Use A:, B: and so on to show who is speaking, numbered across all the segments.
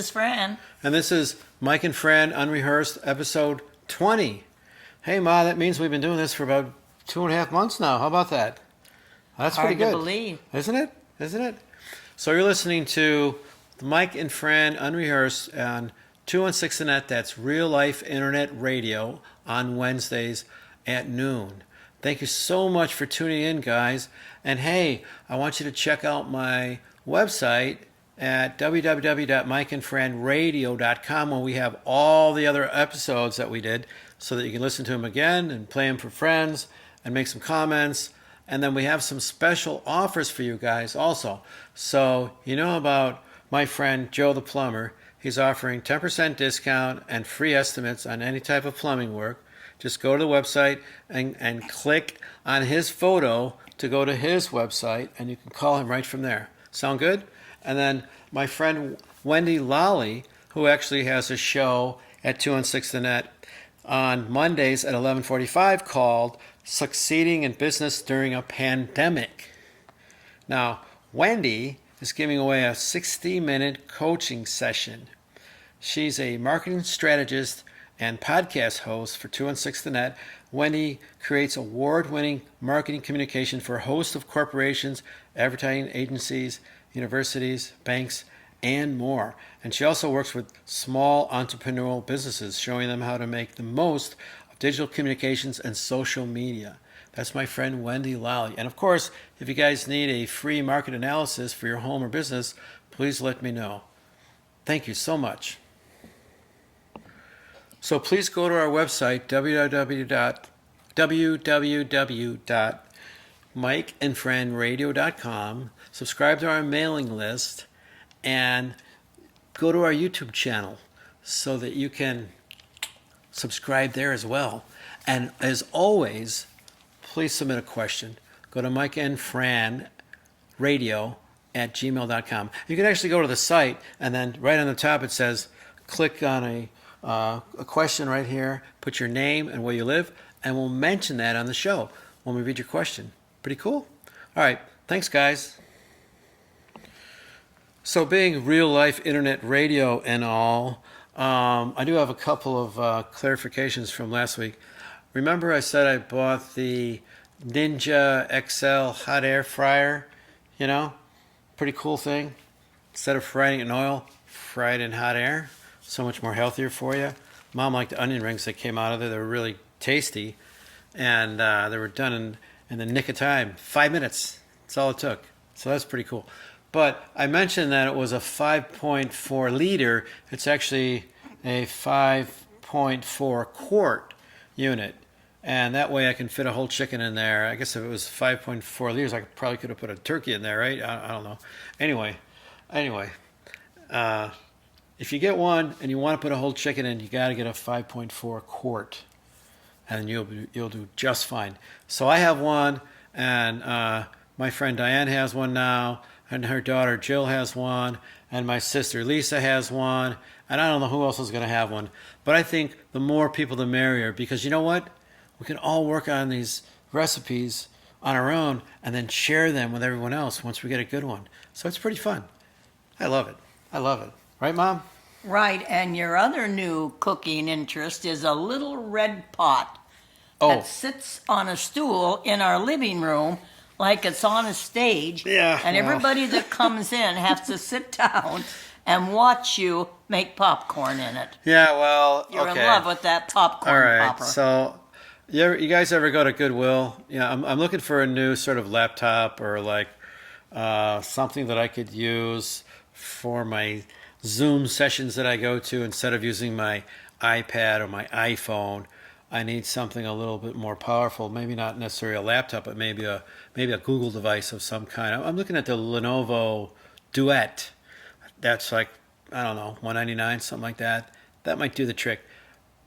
A: This is Fran.
B: And this is Mike and Fran Unrehearsed, episode 20. Hey, Ma, that means we've been doing this for about 2.5 months now. How about that? That's
A: Hard
B: pretty good.
A: to believe.
B: Isn't it? Isn't it? So you're listening to Mike and Fran Unrehearsed on 216 The Net. That's real life internet radio on Wednesdays at noon. Thank you so much for tuning in, guys. And hey, I want you to check out my website at www.mikeandfranradio.com, where we have all the other episodes that we did so that you can listen to them again and play them for friends and make some comments. And then we have some special offers for you guys also. So you know about my friend Joe the Plumber. He's offering 10% discount and free estimates on any type of plumbing work. Just go to the website and click on his photo to go to his website, and you can call him right from there. Sound good? And then my friend Wendy Lally, who actually has a show at 216 The Net on Mondays at 11:45 called Succeeding in Business During a Pandemic. Now, Wendy is giving away a 60-minute coaching session. She's a marketing strategist and podcast host for 216 The Net. Wendy creates award-winning marketing communication for a host of corporations, advertising agencies, universities, banks, and more. And she also works with small entrepreneurial businesses, showing them how to make the most of digital communications and social media. That's my friend Wendy Lally. And of course, if you guys need a free market analysis for your home or business, please let me know. Thank you so much. So please go to our website, www.mikeandfranradio.com, subscribe to our mailing list, and go to our YouTube channel so that you can subscribe there as well. And as always, please submit a question. Go to mikeandfranradio@gmail.com. You can actually go to the site, and then right on the top it says, click on a question right here, put your name and where you live, and we'll mention that on the show when we read your question. Pretty cool? All right, thanks, guys. So being real life internet radio and all, I do have a couple of clarifications from last week. Remember I said I bought the Ninja XL hot air fryer, pretty cool thing. Instead of frying it in oil, fry it in hot air. So much more healthier for you. Mom liked the onion rings that came out of there. They were really tasty, and they were done in the nick of time. 5 minutes. That's all it took. So that's pretty cool. But I mentioned that it was a 5.4 liter. It's actually a 5.4 quart unit. And that way I can fit a whole chicken in there. I guess if it was 5.4 liters, I probably could have put a turkey in there, right? I don't know. Anyway. If you get one and you want to put a whole chicken in, you got to get a 5.4 quart, and you'll do just fine. So I have one, and my friend Diane has one now, and her daughter Jill has one, and my sister Lisa has one, and I don't know who else is going to have one. But I think the more people, the merrier, because you know what? We can all work on these recipes on our own and then share them with everyone else once we get a good one. So it's pretty fun. I love it. Right, Mom?
A: Right, and your other new cooking interest is a little red pot
B: Oh,
A: that sits on a stool in our living room like it's on a stage.
B: Yeah,
A: And
B: well.
A: everybody that comes in has to sit down and watch you make popcorn in it.
B: yeah, well,
A: You're
B: okay.
A: in love with that popcorn
B: All right,
A: popper.
B: so you guys ever go to Goodwill? Yeah, I'm looking for a new sort of laptop or like something that I could use for my Zoom sessions that I go to instead of using my iPad or my iPhone. I need something a little bit more powerful. Maybe not necessarily a laptop, but maybe a Google device of some kind. I'm looking at the Lenovo Duet. That's like, I don't know, $199, something like that. That might do the trick.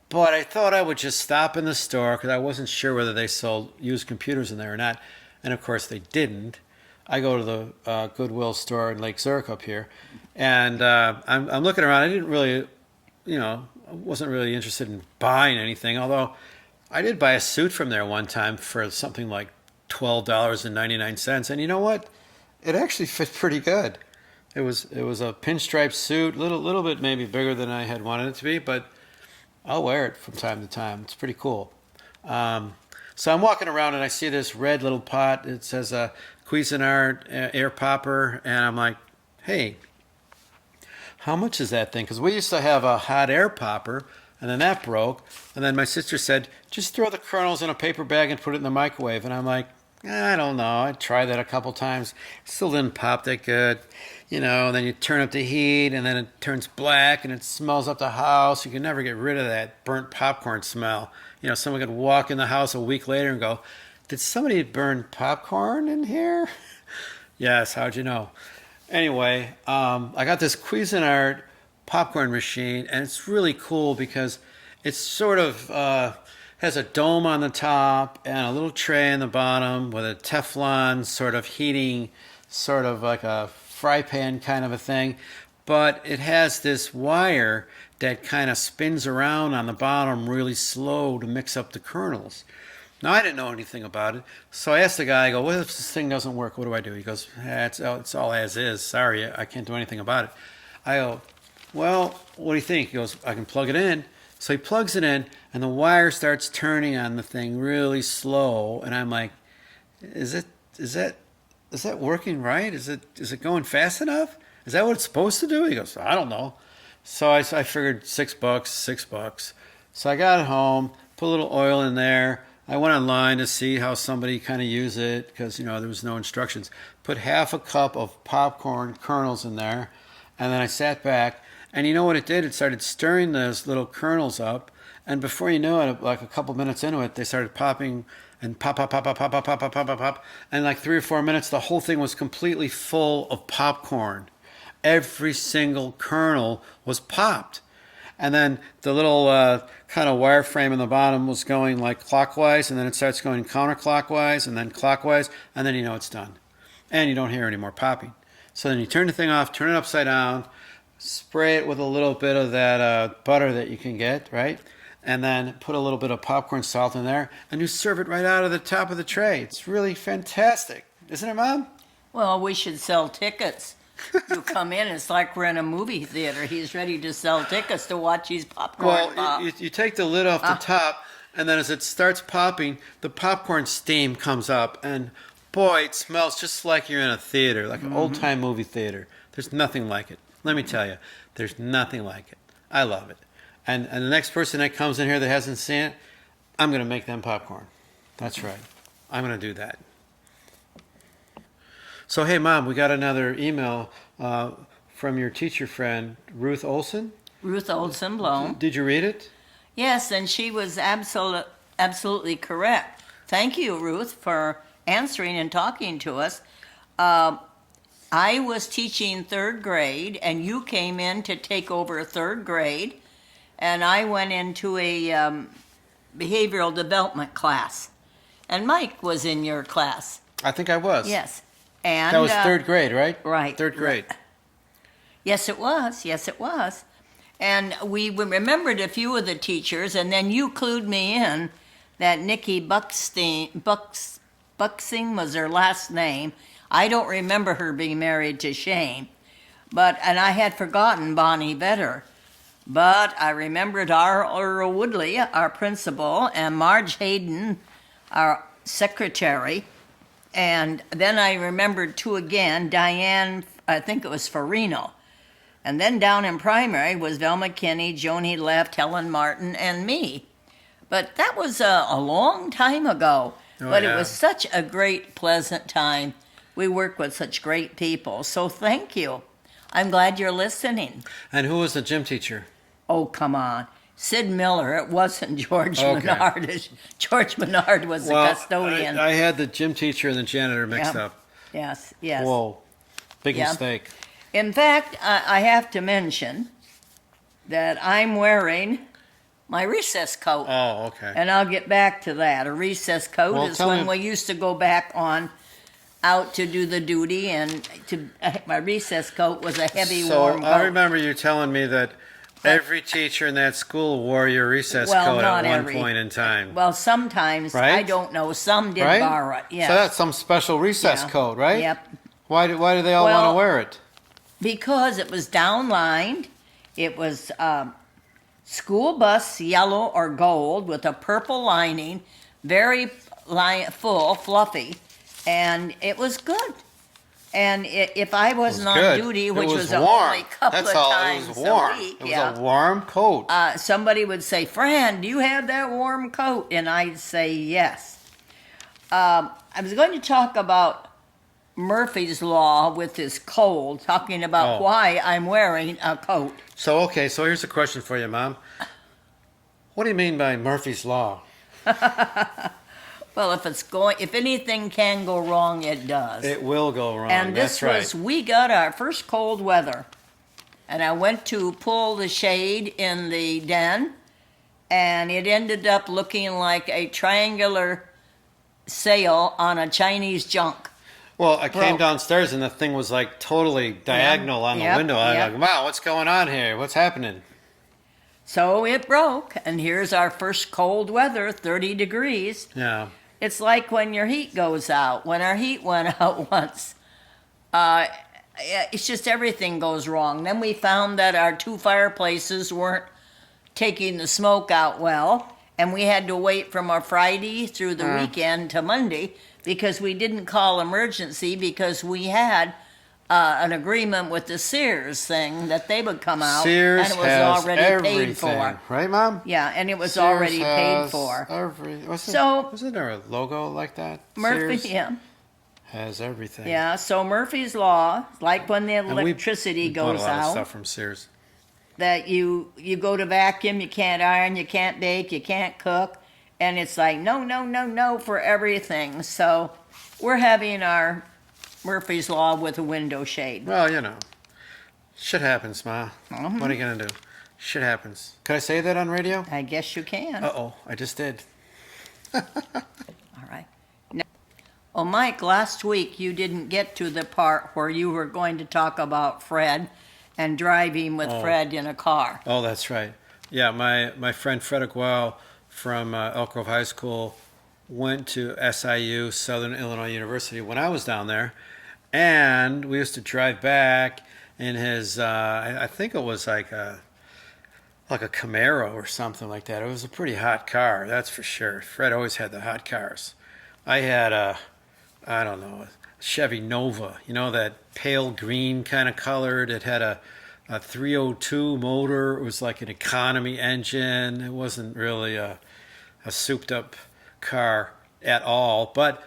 B: But I thought I would just stop in the store because I wasn't sure whether they sold used computers in there or not. And of course they didn't. I go to the Goodwill store in Lake Zurich up here, and I'm looking around. I didn't really, I wasn't really interested in buying anything, although I did buy a suit from there one time for something like $12.99. And you know what? It actually fit pretty good. It was a pinstripe suit, little bit maybe bigger than I had wanted it to be, but I'll wear it from time to time. It's pretty cool. So I'm walking around and I see this red little pot. It says Cuisinart air popper, and I'm like, hey, how much is that thing? Because we used to have a hot air popper, and then that broke. And then my sister said, just throw the kernels in a paper bag and put it in the microwave. And I'm like, I don't know. I tried that a couple times. Still didn't pop that good. You know, then you turn up the heat, and then it turns black, and it smells up the house. You can never get rid of that burnt popcorn smell. You know, someone could walk in the house a week later and go, did somebody burn popcorn in here? Yes, how'd you know? Anyway, I got this Cuisinart popcorn machine, and it's really cool because it's sort of has a dome on the top and a little tray in the bottom with a Teflon sort of heating, sort of like a fry pan kind of a thing. But it has this wire that kind of spins around on the bottom really slow to mix up the kernels. Now, I didn't know anything about it, so I asked the guy, I go, what if this thing doesn't work? What do I do? He goes, it's all as is. Sorry, I can't do anything about it. I go, well, what do you think? He goes, I can plug it in. So he plugs it in, and the wire starts turning on the thing really slow, and I'm like, is that working right? Is it going fast enough? Is that what it's supposed to do? He goes, I don't know. So I figured $6. So I got it home, put a little oil in there. I went online to see how somebody kind of use it because, you know, there was no instructions. Put half a cup of popcorn kernels in there, and then I sat back, and you know what it did? It started stirring those little kernels up, and before you know it, like a couple minutes into it, they started popping and pop, pop, pop, pop, pop, pop, pop, pop, pop, pop, pop, and like 3 or 4 minutes, the whole thing was completely full of popcorn. Every single kernel was popped. And then the little kind of wireframe in the bottom was going like clockwise, and then it starts going counterclockwise, and then clockwise, and then you know it's done. And you don't hear any more popping. So then you turn the thing off, turn it upside down, spray it with a little bit of that butter that you can get, right? And then put a little bit of popcorn salt in there, and you serve it right out of the top of the tray. It's really fantastic. Isn't it, Mom?
A: Well, we should sell tickets. You come in, it's like we're in a movie theater. He's ready to sell tickets to watch his popcorn pop.
B: You take the lid off the top, and then as it starts popping, the popcorn steam comes up, and boy, it smells just like you're in a theater, like an old-time movie theater. There's nothing like it. Let me tell you, there's nothing like it. I love it. And the next person that comes in here that hasn't seen it, I'm going to make them popcorn. That's right. I'm going to do that. So, hey, Mom, we got another email from your teacher friend, Ruth Olson.
A: Ruth Olson Bloom.
B: Did you read it?
A: Yes, and she was absolutely correct. Thank you, Ruth, for answering and talking to us. I was teaching 3rd grade, and you came in to take over 3rd grade, and I went into a behavioral development class. And Mike was in your class.
B: I think I was.
A: Yes. And
B: that was 3rd grade, right?
A: Right.
B: 3rd grade.
A: Yes, it was. Yes, it was. And we remembered a few of the teachers, and then you clued me in that Nikki Buxing was her last name. I don't remember her being married to Shane, and I had forgotten Bonnie Vetter. But I remembered Earl Woodley, our principal, and Marge Hayden, our secretary. And then I remembered 2 again, Diane, I think it was Farino. And then down in primary was Velma Kinney, Joni Left, Helen Martin, and me. But that was a long time ago. But yeah. It was such a great, pleasant time. We work with such great people. So thank you. I'm glad you're listening.
B: And who was the gym teacher?
A: Oh, come on. Sid Miller. It wasn't George Menard. George Menard was the custodian.
B: I had the gym teacher and the janitor mixed up.
A: Yes.
B: Whoa. Big mistake.
A: In fact, I have to mention that I'm wearing my recess coat.
B: Oh, okay.
A: And I'll get back to that. A recess coat is when we used to go back out to do the duty, and my recess coat was a heavy, warm coat.
B: So I remember you telling me that every teacher in that school wore your recess coat at one point in time.
A: Well, sometimes, right? I don't know. Some did borrow it, yes.
B: So that's some special recess coat, right?
A: Yep.
B: Why do they all want to wear it?
A: because it was downlined. It was school bus yellow or gold with a purple lining, very full, fluffy, and it was good. And if I wasn't on
B: good.
A: duty,
B: It
A: which was
B: warm.
A: only a couple
B: That's
A: of
B: all.
A: times
B: It was warm.
A: a week,
B: It was a warm coat.
A: somebody would say, "Fran, do you have that warm coat?" And I'd say yes. I was going to talk about Murphy's Law with this cold, talking about why I'm wearing a coat.
B: So here's a question for you, Mom. What do you mean by Murphy's Law?
A: Well, if anything can go wrong, it does.
B: It will go wrong.
A: And
B: That's right.
A: we got our first cold weather. And I went to pull the shade in the den, and it ended up looking like a triangular sail on a Chinese junk.
B: Well, I came downstairs and the thing was like totally diagonal on the window. I was like, wow, what's going on here? What's happening?
A: So it broke, and here's our first cold weather, 30 degrees.
B: Yeah.
A: It's like when your heat goes out. When our heat went out once, it's just everything goes wrong. Then we found that our 2 fireplaces weren't taking the smoke out well, and we had to wait from a Friday through the weekend to Monday because we didn't call emergency because we had an agreement with the Sears thing that they would come out,
B: Sears
A: and it was
B: has
A: already
B: everything.
A: paid for.
B: Right, Mom?
A: Yeah, and it was
B: Sears
A: already paid
B: has
A: for.
B: Wasn't there a logo like that?
A: Murphy,
B: Sears
A: yeah.
B: has everything.
A: Yeah, so Murphy's Law, like when the
B: And
A: electricity
B: we bought
A: goes
B: a lot of
A: out,
B: stuff from Sears.
A: that you go to vacuum, you can't iron, you can't bake, you can't cook, and it's like no for everything. So we're having our Murphy's Law with a window shade.
B: Well, shit happens, Ma. What are you gonna do? Shit happens. Could I say that on radio?
A: I guess you can.
B: Uh-oh, I just did.
A: All right. Now, oh, Mike, last week you didn't get to the part where you were going to talk about Fred and driving with Fred in a car.
B: Oh, that's right. Yeah, my friend Fred Goodwill from Elk Grove High School went to SIU, Southern Illinois University, when I was down there. And we used to drive back in his, I think it was like a Camaro or something like that. It was a pretty hot car, that's for sure. Fred always had the hot cars. I had a Chevy Nova, that pale green kind of colored. It had a 302 motor. It was like an economy engine. It wasn't really a souped up car at all. But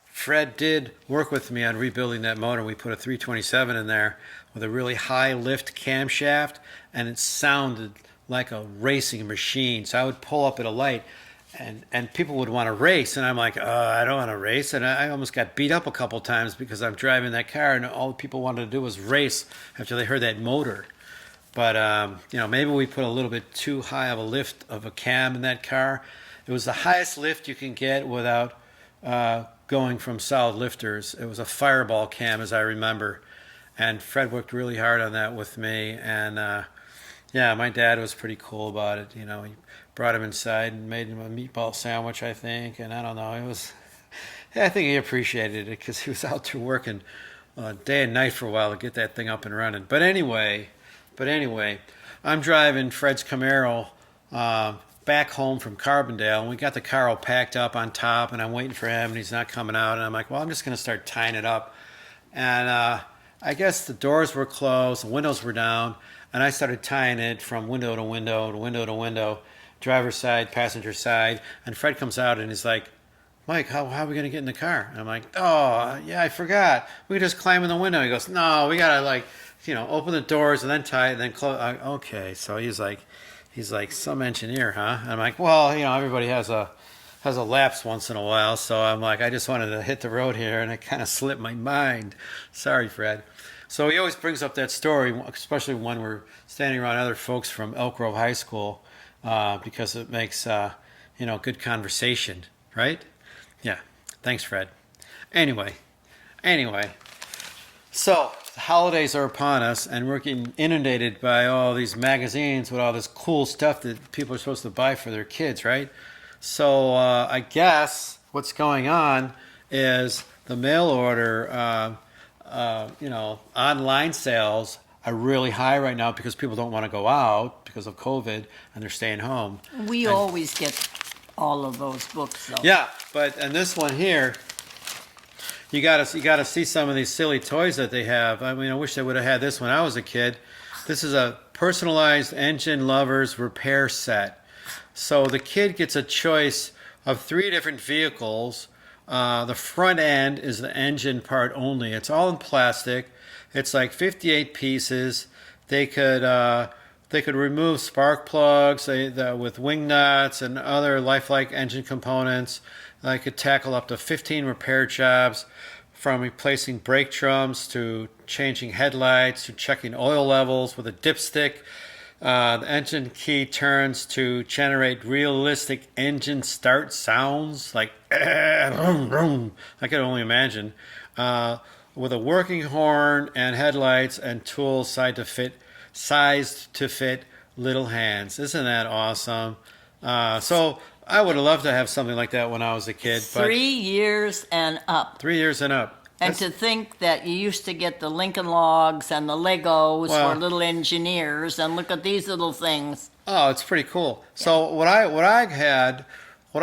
B: Fred did work with me on rebuilding that motor. We put a 327 in there with a really high lift camshaft, and it sounded like a racing machine. So I would pull up at a light, and people would want to race, and I'm like, I don't want to race. And I almost got beat up a couple times because I'm driving that car, and all people wanted to do was race after they heard that motor. But maybe we put a little bit too high of a lift of a cam in that car. It was the highest lift you can get without going from solid lifters. It was a Fireball cam, as I remember, and Fred worked really hard on that with me. And my dad was pretty cool about it. He brought him inside and made him a meatball sandwich, I think, and I don't know. I think he appreciated it because he was out there working day and night for a while to get that thing up and running. But anyway, I'm driving Fred's Camaro back home from Carbondale, and we got the car all packed up on top, and I'm waiting for him, and he's not coming out, and I'm like, well, I'm just going to start tying it up. And I guess the doors were closed, the windows were down, and I started tying it from window to window to window to window, driver's side, passenger side, and Fred comes out, and he's like, Mike, how are we going to get in the car? And I'm like, oh, yeah, I forgot. We could just climb in the window. He goes, no, we got to, open the doors and then tie it and then close. Okay, so he's like, some engineer, huh? And I'm like, well, everybody has a lapse once in a while, so I'm like, I just wanted to hit the road here, and it kind of slipped my mind. Sorry, Fred. So he always brings up that story, especially when we're standing around other folks from Elk Grove High School, because it makes, good conversation, right? Yeah. Thanks, Fred. Anyway. So the holidays are upon us, and we're getting inundated by all these magazines with all this cool stuff that people are supposed to buy for their kids, right? So I guess what's going on is the mail order online sales are really high right now because people don't want to go out because of COVID and they're staying home.
A: We always get all of those books, though.
B: Yeah, and this one here, you gotta see some of these silly toys that they have. I mean, I wish they would have had this when I was a kid. This is a personalized engine lovers repair set. So the kid gets a choice of 3 different vehicles. The front end is the engine part only. It's all in plastic. It's like 58 pieces. They could remove spark plugs with wing nuts and other lifelike engine components. They could tackle up to 15 repair jobs, from replacing brake drums to changing headlights to checking oil levels with a dipstick. The engine key turns to generate realistic engine start sounds like vroom, vroom. I can only imagine. With a working horn and headlights and tools sized to fit little hands. Isn't that awesome? So I would have loved to have something like that when I was a kid. But
A: 3 years and up.
B: 3 years and up.
A: And to think that you used to get the Lincoln Logs and the Legos for little engineers, and look at these little things.
B: Oh, it's pretty cool. Yeah. So what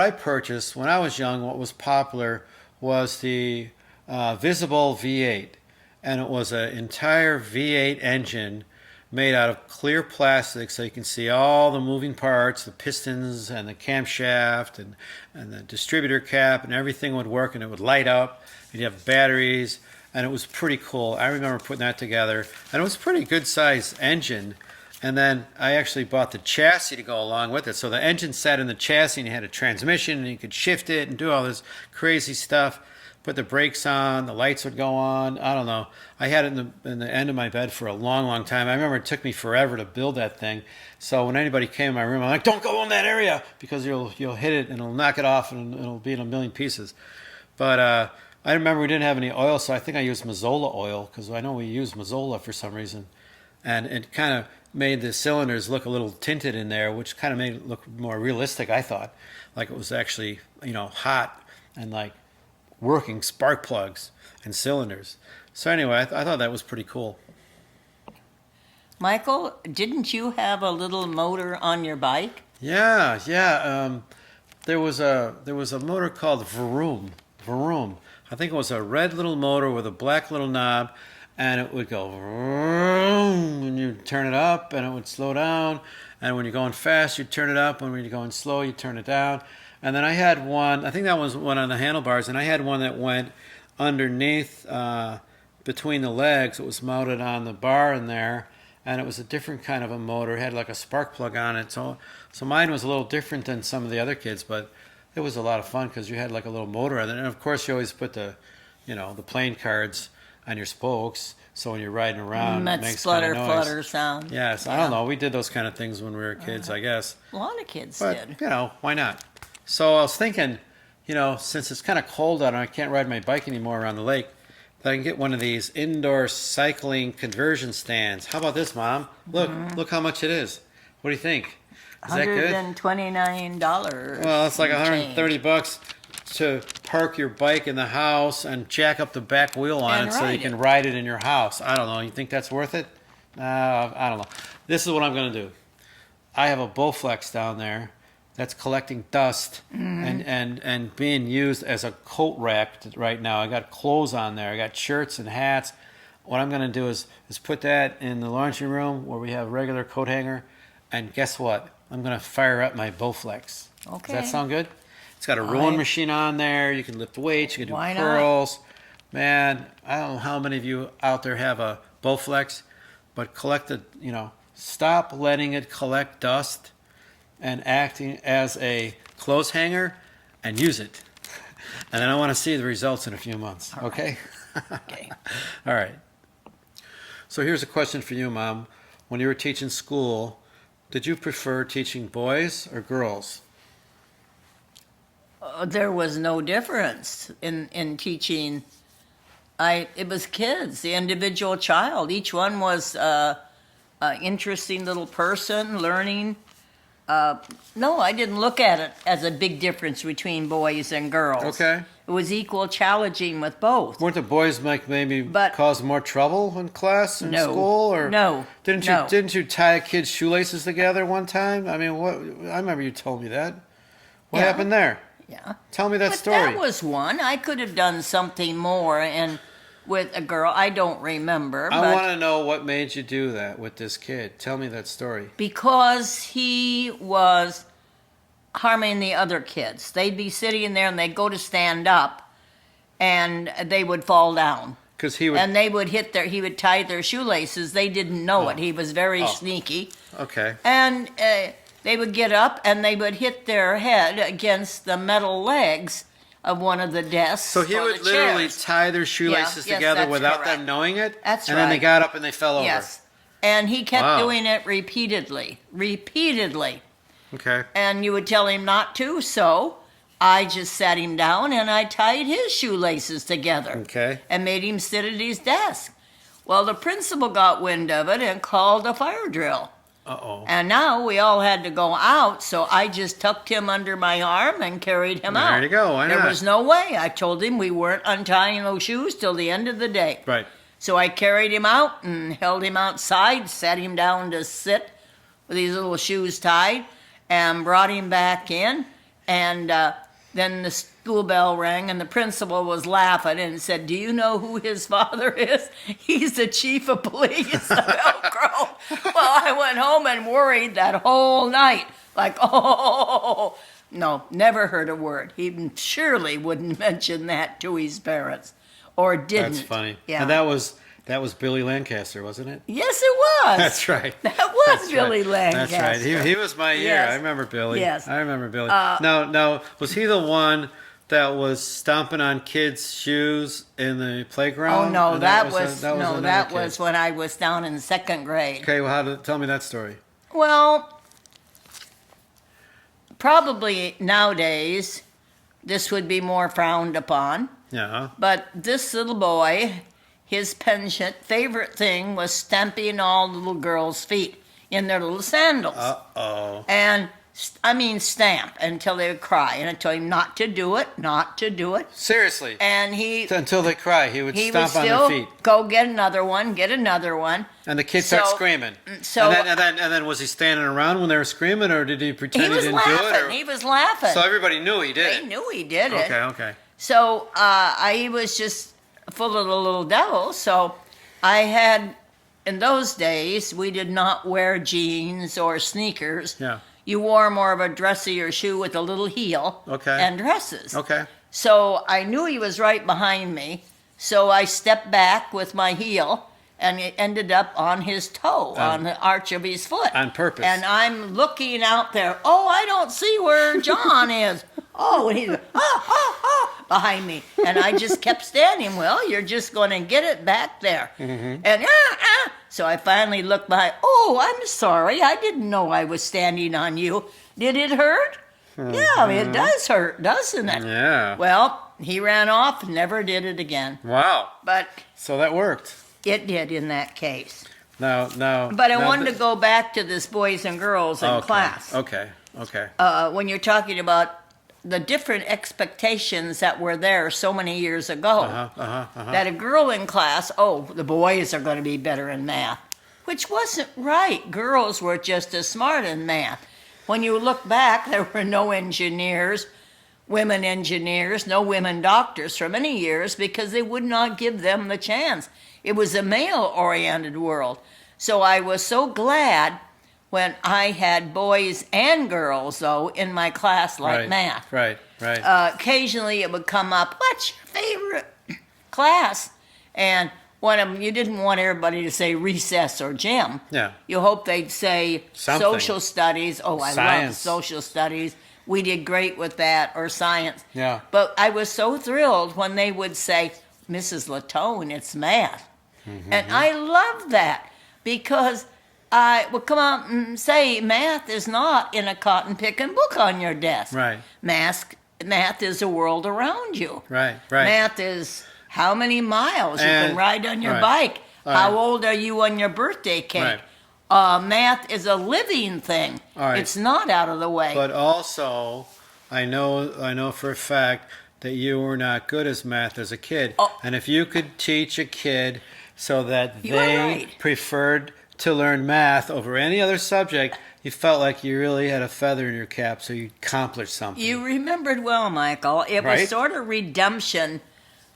B: I purchased when I was young, what was popular was the visible V8, and it was an entire V8 engine made out of clear plastic, so you can see all the moving parts, the pistons and the camshaft and the distributor cap, and everything would work, and it would light up. And you have batteries, and it was pretty cool. I remember putting that together, and it was a pretty good size engine. And then I actually bought the chassis to go along with it. So the engine sat in the chassis, and you had a transmission, and you could shift it and do all this crazy stuff. Put the brakes on, the lights would go on. I don't know. I had it in the end of my bed for a long, long time. I remember it took me forever to build that thing. So when anybody came in my room, I'm like, "Don't go in that area," because you'll hit it and it'll knock it off and it'll be in a million pieces. But I remember we didn't have any oil, so I think I used Mazola oil, because I know we used Mazola for some reason. And it kind of made the cylinders look a little tinted in there, which kind of made it look more realistic, I thought. Like it was actually, hot and like working spark plugs and cylinders. So anyway, I thought that was pretty cool.
A: Michael, didn't you have a little motor on your bike?
B: Yeah. There was a motor called Vroom. I think it was a red little motor with a black little knob, and it would go vroom when you turn it up, and it would slow down. And when you're going fast, you turn it up. When you're going slow, you turn it down. And then I had one, I think that was one on the handlebars, and I had one that went underneath between the legs. It was mounted on the bar in there, and it was a different kind of a motor. It had like a spark plug on it. So mine was a little different than some of the other kids, but it was a lot of fun because you had like a little motor on it. And of course, you always put the playing cards on your spokes. So when you're riding around, it makes kind of noise.
A: Flutter sound.
B: Yes, I don't know. We did those kind of things when we were kids, I guess.
A: A lot of kids
B: But,
A: did.
B: why not? So I was thinking, since it's kind of cold out and I can't ride my bike anymore around the lake, that I can get one of these indoor cycling conversion stands. How about this, Mom? Look how much it is. What do you think? Is that good?
A: $129.
B: Well, it's like $130 to park your bike in the house and jack up the back wheel on it so you can ride it in your house. I don't know. You think that's worth it? I don't know. This is what I'm going to do. I have a Bowflex down there that's collecting dust and being used as a coat rack right now. I got clothes on there. I got shirts and hats. What I'm going to do is put that in the laundry room where we have a regular coat hanger. And guess what? I'm going to fire up my Bowflex.
A: Okay.
B: Does that sound good? It's got a rowing machine on there. You can lift weights. You can do
A: Why
B: curls. Man, I don't know how many of you out there have a Bowflex, but stop letting it collect dust and acting as a clothes hanger and use it. And then I want to see the results in a few months. Okay?
A: Okay.
B: All right. So here's a question for you, Mom. When you were teaching school, did you prefer teaching boys or girls?
A: There was no difference in teaching. It was kids, the individual child. Each one was an interesting little person learning. No, I didn't look at it as a big difference between boys and girls.
B: Okay.
A: It was equal challenging with both.
B: Weren't the boys like maybe
A: But-
B: cause more trouble in class in
A: No.
B: school, or
A: No.
B: Didn't you tie a kid's shoelaces together one time? I mean, what? I remember you told me that. What
A: Yeah.
B: happened there?
A: Yeah.
B: Tell me that
A: But
B: story.
A: that was one. I could have done something more and with a girl. I don't remember.
B: I
A: but
B: want to know what made you do that with this kid. Tell me that story.
A: because he was harming the other kids. They'd be sitting there and they'd go to stand up and they would fall down.
B: Because he would.
A: And they would he would tie their shoelaces. They didn't know it. He was very sneaky.
B: Okay.
A: And they would get up and they would hit their head against the metal legs of one of the desks.
B: So he
A: or
B: would
A: the
B: literally
A: chairs.
B: tie their shoelaces
A: Yes,
B: together
A: that's
B: without
A: correct.
B: them knowing it?
A: That's
B: and then they
A: right.
B: got up and they fell over.
A: Yes. And he kept
B: Wow.
A: doing it repeatedly.
B: Okay.
A: And you would tell him not to, so I just sat him down and I tied his shoelaces together.
B: Okay.
A: And made him sit at his desk. Well, the principal got wind of it and called a fire drill.
B: Uh-oh.
A: And now we all had to go out, so I just tucked him under my arm and carried him out.
B: There you go. Why
A: There
B: not?
A: was no way. I told him we weren't untying those shoes till the end of the day.
B: Right.
A: So I carried him out and held him outside, sat him down to sit with his little shoes tied, and brought him back in. And then the school bell rang, and the principal was laughing and said, "Do you know who his father is? He's the chief of police of Elk Grove." Well, I went home and worried that whole night. Like, oh, no, never heard a word. He surely wouldn't mention that to his parents, or didn't.
B: That's funny.
A: Yeah.
B: And that was Billy Lancaster, wasn't it?
A: Yes, it was.
B: That's right.
A: That was
B: That's
A: Billy
B: right.
A: Lancaster.
B: That's right. He was my year.
A: Yes.
B: I remember Billy.
A: Yes.
B: I remember Billy. Now, was he the one that was stomping on kids' shoes in the playground?
A: Oh no,
B: And
A: that
B: another
A: was
B: kid.
A: when I was down in second grade.
B: Okay, well, tell me that story.
A: Well, probably nowadays this would be more frowned upon.
B: Yeah.
A: But this little boy, his penchant, favorite thing was stamping all the little girls' feet in their little sandals.
B: Uh-oh.
A: And stamp until they would cry. And I told him not to do it, not to do it.
B: Seriously.
A: And he
B: Until they cry, he would
A: he would
B: stomp on
A: still
B: their feet.
A: go get another one.
B: And the kids start
A: So-
B: screaming.
A: so-
B: and then was he standing around when they were screaming, or did he pretend
A: He
B: he,
A: was
B: didn't do it?
A: laughing.
B: Or-
A: He was laughing.
B: So everybody knew he did
A: They
B: it.
A: knew he did it.
B: Okay.
A: So he was just full of the little devil. So I had, in those days, we did not wear jeans or sneakers.
B: Yeah.
A: You wore more of a dressier shoe with a little heel.
B: Okay.
A: And dresses.
B: Okay.
A: So I knew he was right behind me. So I stepped back with my heel, and it ended up on his toe, on the arch of his foot.
B: On purpose.
A: And I'm looking out there. Oh, I don't see where John is. Oh, and he's behind me. And I just kept standing. Well, you're just going to get it back there.
B: Mm-hmm.
A: And so I finally looked behind. Oh, I'm sorry. I didn't know I was standing on you. Did it hurt? Yeah, it does hurt, doesn't it?
B: Mm-hmm. Yeah.
A: Well, he ran off, never did it again.
B: Wow.
A: But
B: So that worked.
A: it did in that case.
B: Now.
A: But I wanted to go back to this boys and girls in class.
B: Okay.
A: When you're talking about the different expectations that were there so many years ago, that a girl in class, the boys are going to be better in math, which wasn't right. Girls were just as smart in math. When you look back, there were no women engineers, no women doctors for many years because they would not give them the chance. It was a male-oriented world. So I was so glad when I had boys and girls, though, in my class like math.
B: Right.
A: Occasionally it would come up, what's your favorite class? And one of them, you didn't want everybody to say recess or gym.
B: Yeah.
A: You hope they'd say
B: Something.
A: social studies. Oh, I love
B: Science.
A: social studies. We did great with that, or science.
B: Yeah.
A: But I was so thrilled when they would say, Mrs. Latone, it's math.
B: Mm-hmm.
A: And I loved that because I would come out and say math is not in a cotton picking book on your desk.
B: Right.
A: Math is the world around you.
B: Right.
A: Math is how many miles you
B: And-
A: can ride on your
B: right.
A: bike.
B: Right.
A: How old are you on your birthday cake?
B: Right.
A: Math is a living thing.
B: All right.
A: It's not out of the way.
B: But also, I know for a fact that you were not good as math as a kid.
A: Oh.
B: And if you could teach a kid so that
A: You are
B: they
A: right.
B: preferred to learn math over any other subject, you felt like you really had a feather in your cap, so you accomplished something.
A: You remembered well, Michael. It
B: Right?
A: was sort of redemption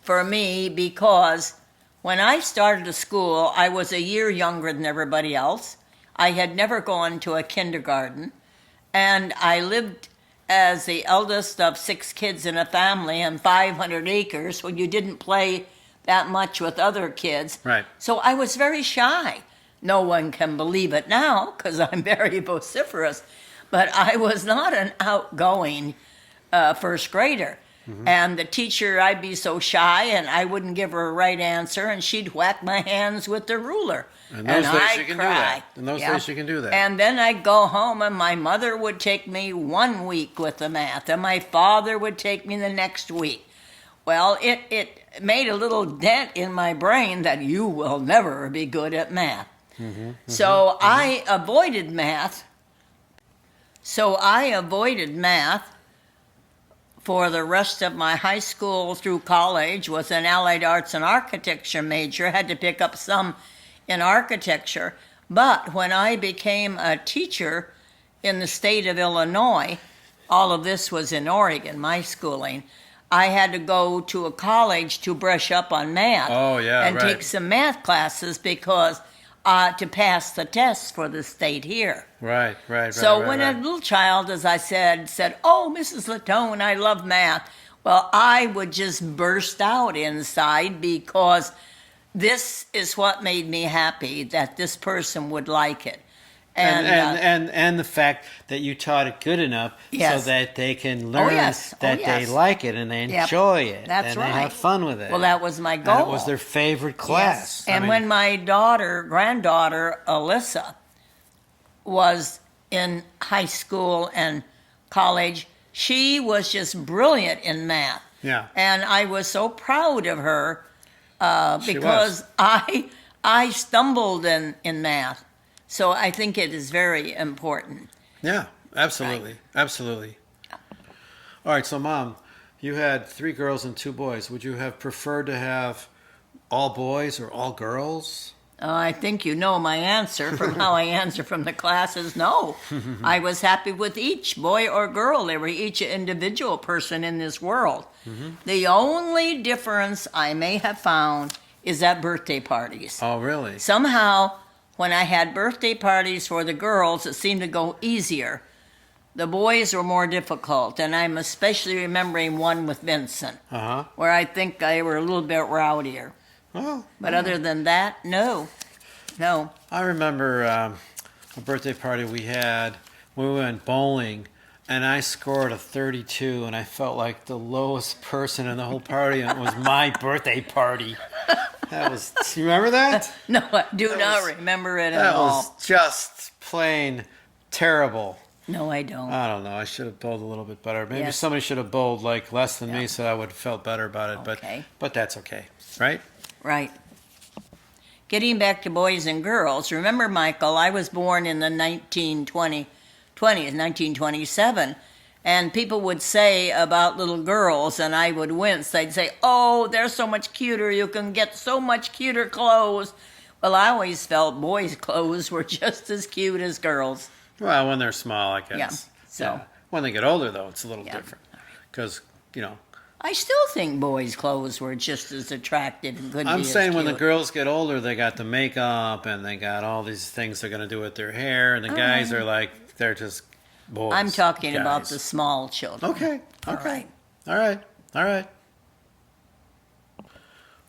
A: for me because when I started to school, I was a year younger than everybody else. I had never gone to a kindergarten, and I lived as the eldest of 6 kids in a family and 500 acres when you didn't play that much with other kids.
B: Right.
A: So I was very shy. No one can believe it now because I'm very vociferous, but I was not an outgoing first grader. And the teacher, I'd be so shy and I wouldn't give her a right answer and she'd whack my hands with the ruler.
B: In those days
A: I'd
B: you can
A: cry.
B: do that. In those
A: Yeah.
B: days you can do that.
A: And then I'd go home and my mother would take me 1 week with the math and my father would take me the next week. Well, it made a little dent in my brain that you will never be good at math. So I avoided math. For the rest of my high school through college, was an allied arts and architecture major, had to pick up some in architecture. But when I became a teacher in the state of Illinois, all of this was in Oregon, my schooling, I had to go to a college to brush up on math
B: Oh, yeah,
A: and
B: right.
A: take some math classes because to pass the tests for the state here.
B: Right.
A: So
B: right,
A: when
B: right.
A: a little child, as I said, "Oh, Mrs. Latone, I love math," well, I would just burst out inside because this is what made me happy, that this person would like it.
B: And the fact that you taught it good enough
A: Yes.
B: so that they can learn
A: yes.
B: that they
A: Yes.
B: like it and they
A: Yep.
B: enjoy it
A: That's
B: and
A: right.
B: they have fun with it.
A: Well, that was my goal.
B: And it was their favorite class.
A: Yes. And when my granddaughter, Alyssa, was in high school and college, she was just brilliant in math.
B: Yeah.
A: And I was so proud of her
B: She
A: because I stumbled in math. So I think it is very important.
B: Yeah, absolutely. Absolutely. All right, so Mom, you had 3 girls and 2 boys. Would you have preferred to have all boys or all girls?
A: I think you know my answer from how I answer from the classes. No, I was happy with each boy or girl. They were each an individual person in this world. The only difference I may have found is at birthday parties.
B: Oh, really?
A: Somehow, when I had birthday parties for the girls, it seemed to go easier. The boys were more difficult, and I'm especially remembering one with Vincent,
B: Uh-huh.
A: where I think they were a little bit rowdier.
B: Well,
A: But other than that, no.
B: I remember a birthday party we had when we went bowling, and I scored a 32, and I felt like the lowest person in the whole party, and it was my birthday party. Do you remember that?
A: No, I do not remember it at
B: That
A: all.
B: was just plain terrible.
A: No, I don't.
B: I don't know. I should have bowled a little bit better. Maybe
A: Yes.
B: somebody should have bowled like less than
A: Yeah.
B: me, so I would have felt better about it.
A: Okay.
B: But that's okay, right?
A: Right. Getting back to boys and girls, remember, Michael, I was born in the 1927, and people would say about little girls, and I would wince. They'd say, "Oh, they're so much cuter. You can get so much cuter clothes." Well, I always felt boys' clothes were just as cute as girls.
B: Well, when they're small, I guess.
A: Yeah, so.
B: When they get older, though, it's a little
A: Yeah.
B: different. Because,
A: I still think boys' clothes were just as attractive and could be
B: I'm
A: as
B: saying when the
A: cute.
B: girls get older, they got the makeup and they got all these things they're going to do with their hair, and the guys are like, they're just boys.
A: I'm talking about
B: guys.
A: the small children.
B: Okay.
A: All
B: Okay.
A: right.
B: All right.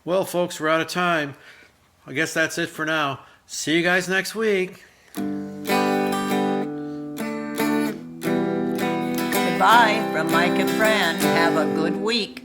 B: Well, folks, we're out of time. I guess that's it for now. See you guys next week.
A: Goodbye from Mike and Fran. Have a good week.